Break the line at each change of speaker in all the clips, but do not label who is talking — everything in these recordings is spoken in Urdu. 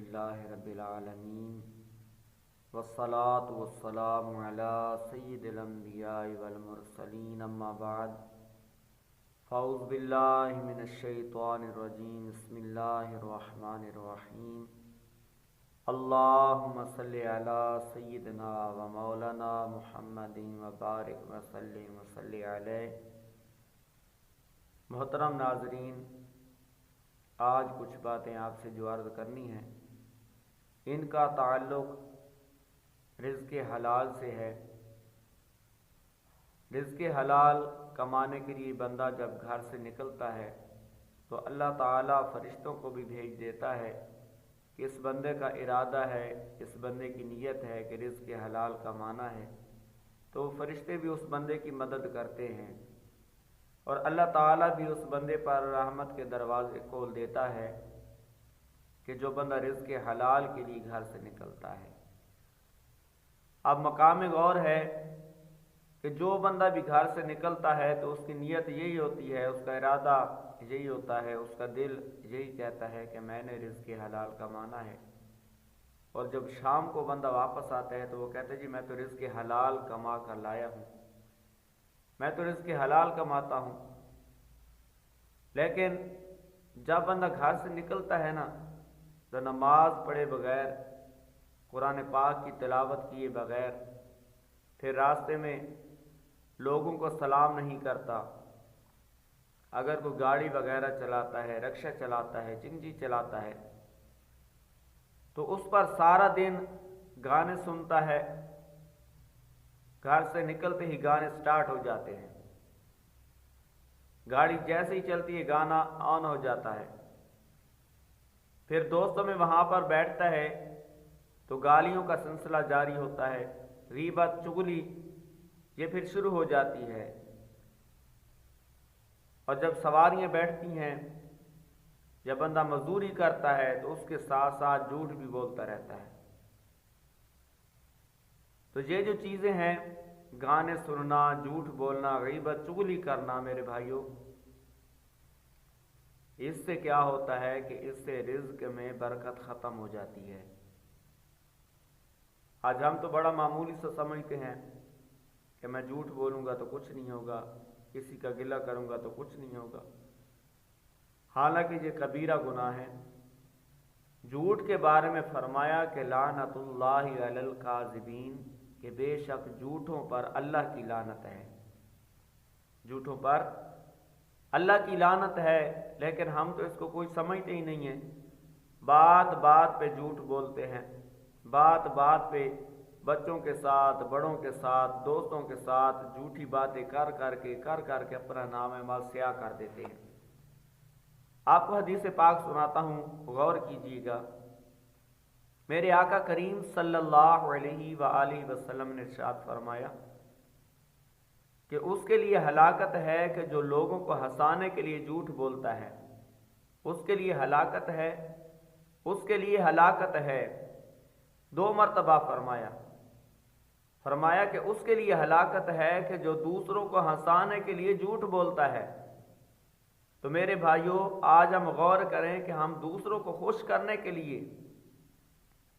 للہ رب العالمین والصلاة والسلام علی سید الانبیاء والمرسلین اما بعد فاعوذ باللہ من الشیطان الرجیم بسم اللہ الرحمن الرحیم اللہم صلی علی سیدنا و مولانا محمد وبارک وسلم وصلی علیہ۔ محترم ناظرین، آج کچھ باتیں آپ سے جو عرض کرنی ہیں ان کا تعلق رزق حلال سے ہے۔ رزق حلال کمانے کے لیے بندہ جب گھر سے نکلتا ہے تو اللہ تعالیٰ فرشتوں کو بھی بھیج دیتا ہے کہ اس بندے کا ارادہ ہے، اس بندے کی نیت ہے کہ رزق حلال کمانا ہے، تو فرشتے بھی اس بندے کی مدد کرتے ہیں اور اللہ تعالیٰ بھی اس بندے پر رحمت کے دروازے کھول دیتا ہے کہ جو بندہ رزق حلال کے لیے گھر سے نکلتا ہے۔ اب مقام غور ہے کہ جو بندہ بھی گھر سے نکلتا ہے تو اس کی نیت یہی ہوتی ہے، اس کا ارادہ یہی ہوتا ہے، اس کا دل یہی کہتا ہے کہ میں نے رزق حلال کمانا ہے۔ اور جب شام کو بندہ واپس آتا ہے تو وہ کہتا ہے جی میں تو رزق حلال کما کر لایا ہوں، میں تو رزق حلال کماتا ہوں۔ لیکن جب بندہ گھر سے نکلتا ہے نا تو نماز پڑھے بغیر، قرآن پاک کی تلاوت کیے بغیر، پھر راستے میں لوگوں کو سلام نہیں کرتا، اگر کوئی گاڑی وغیرہ چلاتا ہے، رکشہ چلاتا ہے، چنگی چلاتا ہے تو اس پر سارا دن گانے سنتا ہے، گھر سے نکلتے ہی گانے سٹارٹ ہو جاتے ہیں، گاڑی جیسے ہی چلتی ہے گانا آن ہو جاتا ہے، پھر دوستوں میں وہاں پر بیٹھتا ہے تو گالیوں کا سلسلہ جاری ہوتا ہے، غیبت چغلی یہ پھر شروع ہو جاتی ہے، اور جب سواریاں بیٹھتی ہیں، جب بندہ مزدوری کرتا ہے تو اس کے ساتھ ساتھ جھوٹ بھی بولتا رہتا ہے۔ تو یہ جو چیزیں ہیں، گانے سننا، جھوٹ بولنا، غیبت چغلی کرنا، میرے بھائیوں، اس سے کیا ہوتا ہے کہ اس سے رزق میں برکت ختم ہو جاتی ہے۔ آج ہم تو بڑا معمولی سا سمجھتے ہیں کہ میں جھوٹ بولوں گا تو کچھ نہیں ہوگا، کسی کا گلہ کروں گا تو کچھ نہیں ہوگا، حالانکہ یہ کبیرہ گناہ ہے۔ جھوٹ کے بارے میں فرمایا کہ لعنت اللہ علی الکاذبین، کہ بے شک جھوٹوں پر اللہ کی لعنت ہے، جھوٹوں پر اللہ کی لعنت ہے، لیکن ہم تو اس کو کوئی سمجھتے ہی نہیں ہیں، بات بات پہ جھوٹ بولتے ہیں، بات بات پہ بچوں کے ساتھ، بڑوں کے ساتھ، دوستوں کے ساتھ جھوٹی باتیں کر کر کے اپنا نام مال سیاہ کر دیتے ہیں۔ آپ کو حدیث پاک سناتا ہوں، غور کیجیے گا۔ میرے آقا کریم صلی اللہ علیہ وآلہ وسلم نے ارشاد فرمایا کہ اس کے لیے ہلاکت ہے کہ جو لوگوں کو ہنسانے کے لیے جھوٹ بولتا ہے، اس کے لیے ہلاکت ہے، اس کے لیے ہلاکت ہے۔ 2 مرتبہ فرمایا کہ اس کے لیے ہلاکت ہے کہ جو دوسروں کو ہنسانے کے لیے جھوٹ بولتا ہے۔ تو میرے بھائیوں، آج ہم غور کریں کہ ہم دوسروں کو خوش کرنے کے لیے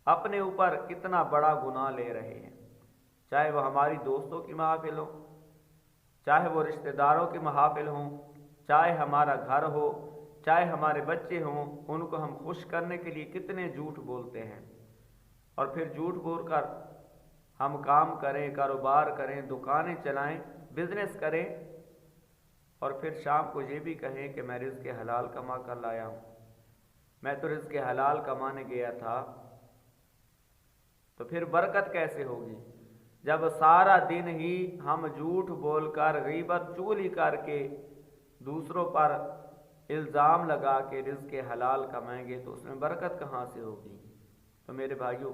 اپنے اوپر کتنا بڑا گناہ لے رہے ہیں، چاہے وہ ہماری دوستوں کی محافل ہو، چاہے وہ رشتہ داروں کی محافل ہوں، چاہے ہمارا گھر ہو، چاہے ہمارے بچے ہوں، ان کو ہم خوش کرنے کے لیے کتنے جھوٹ بولتے ہیں، اور پھر جھوٹ بول کر ہم کام کریں، کاروبار کریں، دکانیں چلائیں، بزنس کریں، اور پھر شام کو یہ بھی کہیں کہ میں رزق حلال کما کر لایا ہوں، میں تو رزق حلال کمانے گیا تھا۔ تو پھر برکت کیسے ہوگی جب سارا دن ہی ہم جھوٹ بول کر، غیبت چغلی کر کے، دوسروں پر الزام لگا کے رزق حلال کمائیں گے تو اس میں برکت کہاں سے ہوگی؟ تو میرے بھائیوں،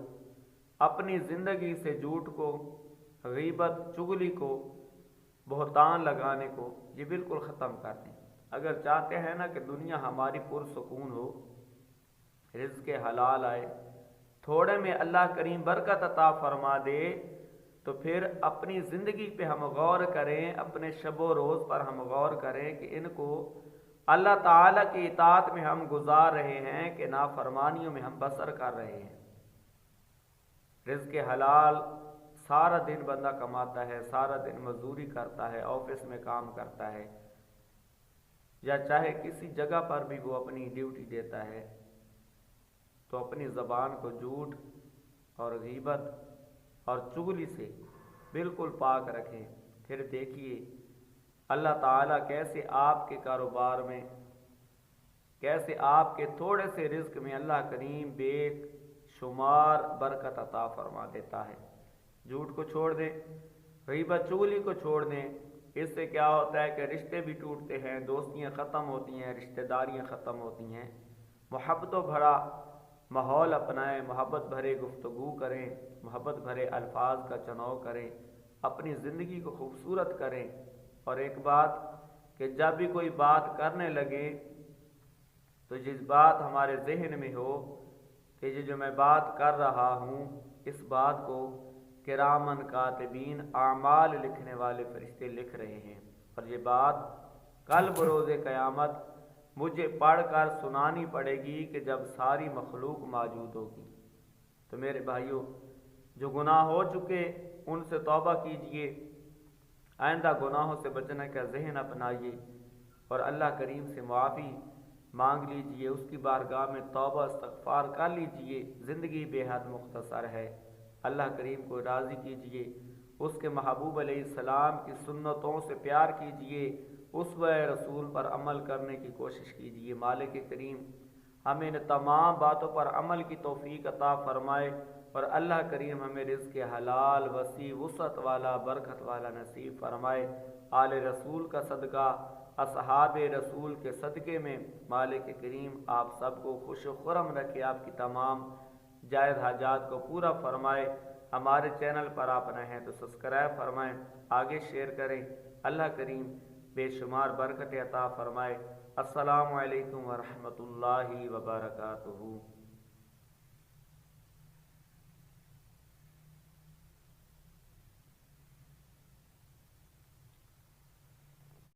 اپنی زندگی سے جھوٹ کو، غیبت چغلی کو، بہتان لگانے کو یہ بالکل ختم کر دیں۔ اگر چاہتے ہیں نا کہ دنیا ہماری پرسکون ہو، رزق حلال آئے، تھوڑے میں اللہ کریم برکت عطا فرما دے، تو پھر اپنی زندگی پہ ہم غور کریں، اپنے شب و روز پر ہم غور کریں کہ ان کو اللہ تعالیٰ کی اطاعت میں ہم گزار رہے ہیں کہ نافرمانیوں میں ہم بسر کر رہے ہیں؟ رزق حلال سارا دن بندہ کماتا ہے، سارا دن مزدوری کرتا ہے، آفس میں کام کرتا ہے، یا چاہے کسی جگہ پر بھی وہ اپنی ڈیوٹی دیتا ہے، تو اپنی زبان کو جھوٹ اور غیبت اور چغلی سے بالکل پاک رکھیں۔ پھر دیکھیے اللہ تعالیٰ کیسے آپ کے کاروبار میں، کیسے آپ کے تھوڑے سے رزق میں اللہ کریم بے شمار برکت عطا فرما دیتا ہے۔ جھوٹ کو چھوڑ دیں، غیبت چغلی کو چھوڑ دیں، اس سے کیا ہوتا ہے کہ رشتے بھی ٹوٹتے ہیں، دوستیاں ختم ہوتی ہیں، رشتہ داریاں ختم ہوتی ہیں۔ محبتوں بھرا ماحول اپنائیں، محبت بھرے گفتگو کریں، محبت بھرے الفاظ کا چناؤ کریں، اپنی زندگی کو خوبصورت کریں۔ اور ایک بات کہ جب بھی کوئی بات کرنے لگے تو جس بات ہمارے ذہن میں ہو کہ یہ جو میں بات کر رہا ہوں، اس بات کو کرامن کاتبین اعمال لکھنے والے فرشتے لکھ رہے ہیں، اور یہ بات کل بروز قیامت مجھے پڑھ کر سنانی پڑے گی کہ جب ساری مخلوق موجود ہوگی۔ تو میرے بھائیوں، جو گناہ ہو چکے ان سے توبہ کیجئے، آئندہ گناہوں سے بچنے کا ذہن اپنائیے، اور اللہ کریم سے معافی مانگ لیجئے، اس کی بارگاہ میں توبہ استغفار کر لیجئے۔ زندگی بے حد مختصر ہے، اللہ کریم کو راضی کیجئے، اس کے محبوب علیہ السلام کی سنتوں سے پیار کیجئے، اسوہ رسول پر عمل کرنے کی کوشش کیجئے۔ مالک کریم ہمیں ان تمام باتوں پر عمل کی توفیق عطا فرمائے، اور اللہ کریم ہمیں رزق حلال وسیع وسعت والا برکت والا نصیب فرمائے۔ آل رسول کا صدقہ، اصحاب رسول کے صدقے میں مالک کریم آپ سب کو خوش و خرم رکھے، آپ کی تمام جائز حاجات کو پورا فرمائے۔ ہمارے چینل پر آپ نئے ہیں تو سبسکرائب فرمائیں، آگے شیئر کریں۔ اللہ کریم بے شمار برکت عطا فرمائے۔ السلام علیکم ورحمۃ اللہ وبرکاتہ۔